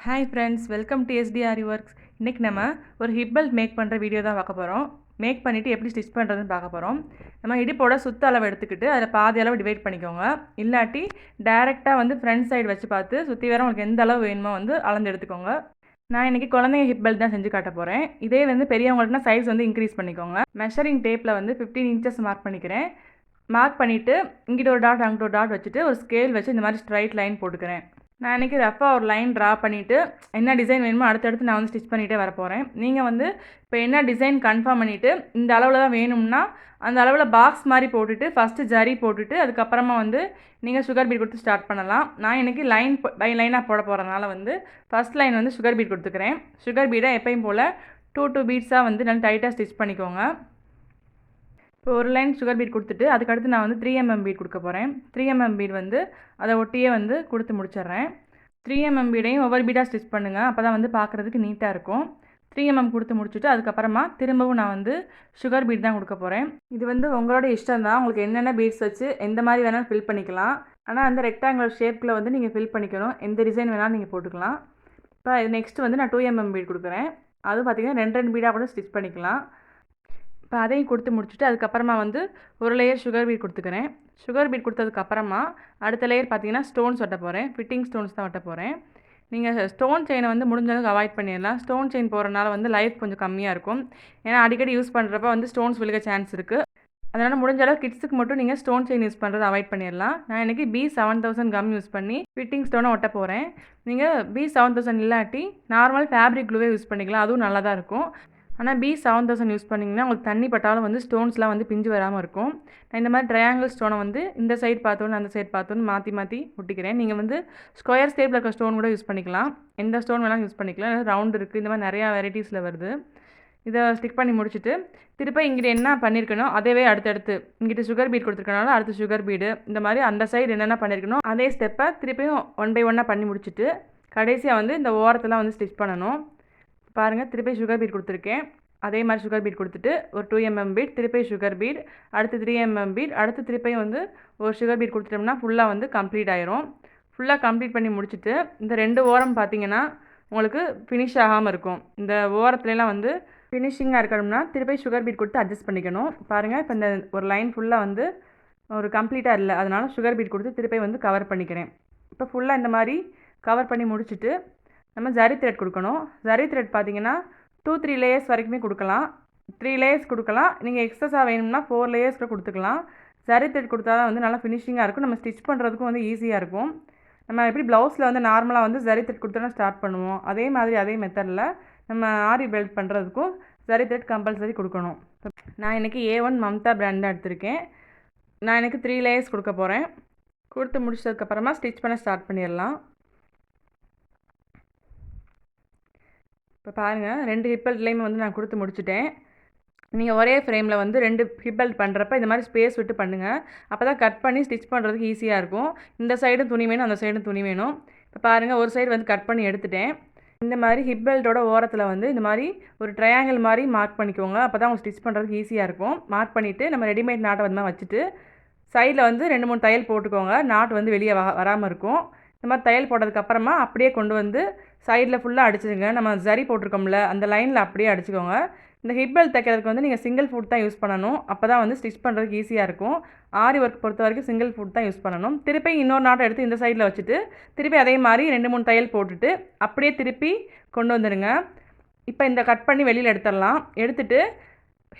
Hi friends, welcome to எஸ்டிஆரி works. இன்றைக்கி நம்ம ஒரு ஹிப் பெல்ட் மேக் பண்ணுற வீடியோ தான் பார்க்க போகிறோம். மேக் பண்ணிவிட்டு எப்படி ஸ்டிச் பண்ணுறதுன்னு பார்க்க போகிறோம். நம்ம இடுப்போட சுத்த அளவு எடுத்துக்கிட்டு அதில் பாதி அளவு டிவைட் பண்ணிக்கோங்க. இல்லாட்டி டைரெக்டாக வந்து ஃப்ரண்ட் சைடு வச்சு பார்த்து சுற்றி வேறு உங்களுக்கு எந்த அளவு வேணுமோ வந்து அளந்து எடுத்துக்கோங்க. நான் இன்றைக்கி குழந்தைங்க ஹிப் பெல்ட் தான் செஞ்சு காட்ட போகிறேன். இதே வந்து பெரியவங்களுக்குனா சைஸ் வந்து இன்க்ரீஸ் பண்ணிக்கோங்க. மெஷரிங் டேப்பில் வந்து 15 இன்ச்சஸ் மார்க் பண்ணிக்கிறேன். மார்க் பண்ணிவிட்டு இங்கிட்ட ஒரு டாட் அங்கிட்ட ஒரு டாட் வச்சுட்டு ஒரு ஸ்கேல் வச்சு இந்த மாதிரி ஸ்ட்ரைட் லைன் போட்டுக்கிறேன். நான் இன்றைக்கி ரஃபாக ஒரு லைன் ட்ரா பண்ணிவிட்டு என்ன டிசைன் வேணுமோ அடுத்தடுத்து நான் வந்து ஸ்டிச் பண்ணிகிட்டே வர போகிறேன். நீங்கள் வந்து இப்போ என்ன டிசைன் கன்ஃபார்ம் பண்ணிவிட்டு இந்த அளவில் தான் வேணும்னா அந்த அளவில் பாக்ஸ் மாதிரி போட்டுட்டு ஃபஸ்ட்டு ஜரி போட்டுட்டு அதுக்கப்புறமா வந்து நீங்கள் சுகர் பீட் கொடுத்து ஸ்டார்ட் பண்ணலாம். நான் இன்றைக்கி லைன் பை லைனாக போட போகிறதுனால வந்து ஃபஸ்ட் லைன் வந்து சுகர் பீட் கொடுத்துக்கிறேன். சுகர் பீடை எப்பயும் போல் 2 பீட்ஸாக வந்து நல்லா டைட்டாக ஸ்டிச் பண்ணிக்கோங்க. இப்போ ஒரு லைன் சுகர் பீட் கொடுத்துட்டு அதுக்கடுத்து நான் வந்து 3 mm பீட் கொடுக்க போகிறேன். 3 mm பீட் வந்து அதை ஒட்டியே வந்து கொடுத்து முடிச்சிடுறேன். 3 mm பீடையும் ஒவ்வொரு பீடாக ஸ்டிச் பண்ணுங்கள். அப்போ தான் வந்து பார்க்குறதுக்கு நீட்டாக இருக்கும். 3 mm கொடுத்து முடிச்சுட்டு அதுக்கப்புறமா திரும்பவும் நான் வந்து சுகர் பீட் தான் கொடுக்க போகிறேன். இது வந்து உங்களோட இஷ்டம் தான். உங்களுக்கு என்னென்ன பீட்ஸ் வச்சு எந்த மாதிரி வேணாலும் ஃபில் பண்ணிக்கலாம். ஆனால் அந்த ரெக்டாங்குலர் ஷேப்பில் வந்து நீங்கள் ஃபில் பண்ணிக்கணும். எந்த டிசைன் வேணாலும் நீங்கள் போட்டுக்கலாம். இப்போ நெக்ஸ்ட்டு வந்து நான் 2 mm பீட் கொடுக்குறேன். அதுவும் பார்த்திங்கன்னா 2 பீடாக கூட ஸ்டிச் பண்ணிக்கலாம். இப்போ அதையும் கொடுத்து முடிச்சுட்டு அதுக்கப்புறமா வந்து ஒரு லேயர் சுகர் பீட் கொடுத்துக்கிறேன். சுகர் பீட் கொடுத்ததுக்கப்புறமா அடுத்த லேயர் பார்த்தீங்கன்னா ஸ்டோன்ஸ் ஒட்ட போகிறேன். ஃபிட்டிங் ஸ்டோன்ஸ் தான் ஒட்ட போகிறேன். நீங்கள் ஸ்டோன் செயினை வந்து முடிஞ்ச அளவுக்கு அவாய்ட் பண்ணிடலாம். ஸ்டோன் செயின் போகிறனால வந்து லைஃப் கொஞ்சம் கம்மியாக இருக்கும். ஏன்னா அடிக்கடி யூஸ் பண்ணுறப்ப வந்து ஸ்டோன்ஸ் விழுக சான்ஸ் இருக்குது. அதனால் முடிஞ்ச அளவு கிட்ஸுக்கு மட்டும் நீங்கள் ஸ்டோன் செயின் யூஸ் பண்ணுறதை அவாய்ட் பண்ணிடலாம். நான் இன்றைக்கி B7000 கம் யூஸ் பண்ணி ஃபிட்டிங் ஸ்டோனை ஒட்ட போகிறேன். நீங்கள் B7000 இல்லாட்டி நார்மல் ஃபேப்ரிக் க்ளூவே யூஸ் பண்ணிக்கலாம். அதுவும் நல்லா தான் இருக்கும். ஆனால் B7000 யூஸ் பண்ணிங்கன்னா உங்களுக்கு தண்ணி பட்டாலும் வந்து ஸ்டோன்ஸ்லாம் வந்து பிஞ்சு வராமல் இருக்கும். நான் இந்த மாதிரி ட்ரையாங்கிள் ஸ்டோனை வந்து இந்த சைடு பார்த்தோன்னு அந்த சைடு பார்த்தோன்னு மாற்றி ஒட்டிக்கிறேன். நீங்கள் வந்து ஸ்கொயர் ஷேப்பில் இருக்க ஸ்டோன் கூட யூஸ் பண்ணிக்கலாம். எந்த ஸ்டோன் வேணாலும் யூஸ் பண்ணிக்கலாம். ரவுண்டு இருக்குது. இந்த மாதிரி நிறையா வெரைட்டிஸில் வருது. இதை ஸ்டிக் பண்ணி முடிச்சுட்டு திருப்பி இங்கிட்ட என்ன பண்ணியிருக்கணும் அதேவே அடுத்தடுத்து இங்கிட்ட சுகர் பீட் கொடுத்துருக்கனால அடுத்து சுகர் பீடு இந்த மாதிரி அந்த சைடு என்னென்ன பண்ணியிருக்கணும் அதே ஸ்டெப்பை திருப்பியும் 1 by 1 பண்ணி முடிச்சுட்டு கடைசியாக வந்து இந்த ஓரத்தெல்லாம் வந்து ஸ்டிச் பண்ணணும். பாருங்கள், திருப்பி சுகர் பீட் கொடுத்துருக்கேன். அதே மாதிரி சுகர் பீட் கொடுத்துட்டு ஒரு 2 mm பீட், திருப்பி சுகர் பீட், அடுத்து 3 mm பீட், அடுத்து திருப்பியும் வந்து ஒரு சுகர் பீட் கொடுத்துட்டோம்னா ஃபுல்லாக வந்து கம்ப்ளீட் ஆயிரும். ஃபுல்லாக கம்ப்ளீட் பண்ணி முடிச்சுட்டு இந்த 2 ஓரம் பார்த்தீங்கன்னா உங்களுக்கு ஃபினிஷ் ஆகாமல் இருக்கும். இந்த ஓரத்துலலாம் வந்து ஃபினிஷிங்காக இருக்கணும்னா திருப்பி சுகர் பீட் கொடுத்து அட்ஜஸ்ட் பண்ணிக்கணும். பாருங்கள், இப்போ இந்த ஒரு லைன் ஃபுல்லாக வந்து ஒரு கம்ப்ளீட்டாக இல்லை, அதனால் சுகர் பீட் கொடுத்து திருப்பி வந்து கவர் பண்ணிக்கிறேன். இப்போ ஃபுல்லாக இந்த மாதிரி கவர் பண்ணி முடிச்சுட்டு நம்ம ஜரி த்ரெட் கொடுக்கணும். ஜரி த்ரெட் பார்த்தீங்கன்னா 2-3 லேயர்ஸ் வரைக்குமே கொடுக்கலாம். 3 லேயர்ஸ் கொடுக்கலாம். நீங்கள் எக்ஸஸாக வேணும்னா 4 லேயர்ஸ் கூட கொடுத்துக்கலாம். ஜரி த்ரெட் கொடுத்தா தான் வந்து நல்லா ஃபினிஷிங்காக இருக்கும். நம்ம ஸ்டிச் பண்ணுறதுக்கும் வந்து ஈஸியாக இருக்கும். நம்ம எப்படி ப்ளவுஸில் வந்து நார்மலாக வந்து ஜரி த்ரெட் கொடுத்தோன்னா ஸ்டார்ட் பண்ணுவோம், அதே மாதிரி அதே மெத்தடில் நம்ம ஆரி பெல்ட் பண்ணுறதுக்கும் ஜரி த்ரெட் கம்பல்சரி கொடுக்கணும். நான் இன்றைக்கி A1 மம்தா பிராண்ட் தான் எடுத்திருக்கேன். நான் எனக்கு 3 லேயர்ஸ் கொடுக்க போகிறேன். கொடுத்து முடிச்சதுக்கப்புறமா ஸ்டிச் பண்ண ஸ்டார்ட் பண்ணிடலாம். இப்போ பாருங்கள், 2 ஹிப் பெல்ட்லேயுமே வந்து நான் கொடுத்து முடிச்சுட்டேன். நீங்கள் ஒரே ஃப்ரேமில் வந்து 2 ஹிப் பெல்ட் பண்ணுறப்ப இந்த மாதிரி ஸ்பேஸ் விட்டு பண்ணுங்கள். அப்போ தான் கட் பண்ணி ஸ்டிச் பண்ணுறதுக்கு ஈஸியாக இருக்கும். இந்த சைடும் துணி வேணும், அந்த சைடும் துணி வேணும். இப்போ பாருங்கள், ஒரு சைடு வந்து கட் பண்ணி எடுத்துட்டேன். இந்த மாதிரி ஹிப் பெல்ட்டோட ஓரத்தில் வந்து இந்த மாதிரி ஒரு ட்ரையாங்கிள் மாதிரி மார்க் பண்ணிக்கோங்க. அப்போ தான் உங்களுக்கு ஸ்டிச் பண்ணுறதுக்கு ஈஸியாக இருக்கும். மார்க் பண்ணிவிட்டு நம்ம ரெடிமேட் நாட்டை வந்து வச்சுட்டு சைடில் வந்து 2-3 தையல் போட்டுக்கோங்க. நாட் வந்து வெளியே வராமல் இருக்கும். இந்த மாதிரி தையல் போட்டதுக்கப்புறமா அப்படியே கொண்டு வந்து சைடில் ஃபுல்லாக அடிச்சுடுங்க. நம்ம ஜரி போட்டிருக்கோம்ல அந்த லைனில் அப்படியே அடிச்சுக்கோங்க. இந்த ஹிப் பெல்ட் தைக்கிறதுக்கு வந்து நீங்கள் சிங்கிள் ஃபுட் தான் யூஸ் பண்ணணும். அப்போ தான் வந்து ஸ்டிச் பண்ணுறதுக்கு ஈஸியாக இருக்கும். ஆரி ஒர்க் பொறுத்த வரைக்கும் சிங்கிள் ஃபுட் தான் யூஸ் பண்ணணும். திருப்பி இன்னொரு நாட்டை எடுத்து இந்த சைடில் வச்சுட்டு திருப்பி அதே மாதிரி 2-3 தையல் போட்டுட்டு அப்படியே திருப்பி கொண்டு வந்துடுங்க. இப்போ இந்த கட் பண்ணி வெளியில் எடுத்துடலாம். எடுத்துகிட்டு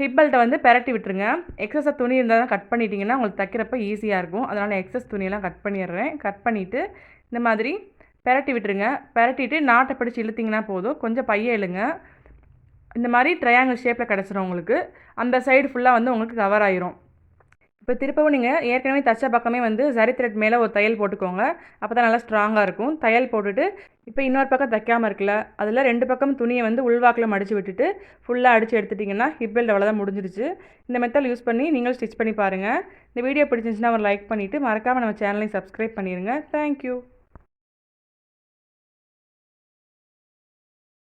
ஹிப் பெல்ட்டை வந்து பெரட்டி விட்டுருங்க. எக்ஸஸாக துணி இருந்தால் தான் கட் பண்ணிட்டீங்கன்னா உங்களுக்கு தைக்கிறப்ப ஈஸியாக இருக்கும். அதனால் எக்ஸஸ் துணியெல்லாம் கட் பண்ணிடுறேன். கட் பண்ணிவிட்டு இந்த மாதிரி பெரட்டி விட்டுருங்க. பெரட்டிட்டு நாட்டை பிடிச்சி இழுத்திங்கன்னா போதும். கொஞ்சம் பைய இழுங்க. இந்த மாதிரி ட்ரையாங்கிள் ஷேப்பில் கிடச்சிரும் உங்களுக்கு. அந்த சைடு ஃபுல்லாக வந்து உங்களுக்கு கவர் ஆயிரும். இப்போ திருப்பவும் நீங்கள் ஏற்கனவே தச்ச பக்கமே வந்து ஜரி த்ரெட் மேலே ஒரு தையல் போட்டுக்கோங்க. அப்போ தான் நல்லா ஸ்ட்ராங்காக இருக்கும். தையல் போட்டுட்டு இப்போ இன்னொரு பக்கம் தைக்காமல் இருக்குல்ல, அதில் 2 பக்கம் துணியை வந்து உள்வாக்கில் மடித்து விட்டுட்டு ஃபுல்லாக அடித்து எடுத்துட்டிங்கன்னா ஹிப் பெல்ட் அவ்வளோதான் முடிஞ்சிருச்சு. இந்த மெத்தட் யூஸ் பண்ணி நீங்களும் ஸ்டிச் பண்ணி பாருங்கள். இந்த வீடியோ பிடிச்சிருந்துச்சுன்னா ஒரு லைக் பண்ணிவிட்டு மறக்காமல் நம்ம சேனலையும் சப்ஸ்கிரைப் பண்ணிடுங்க. தேங்க்யூ.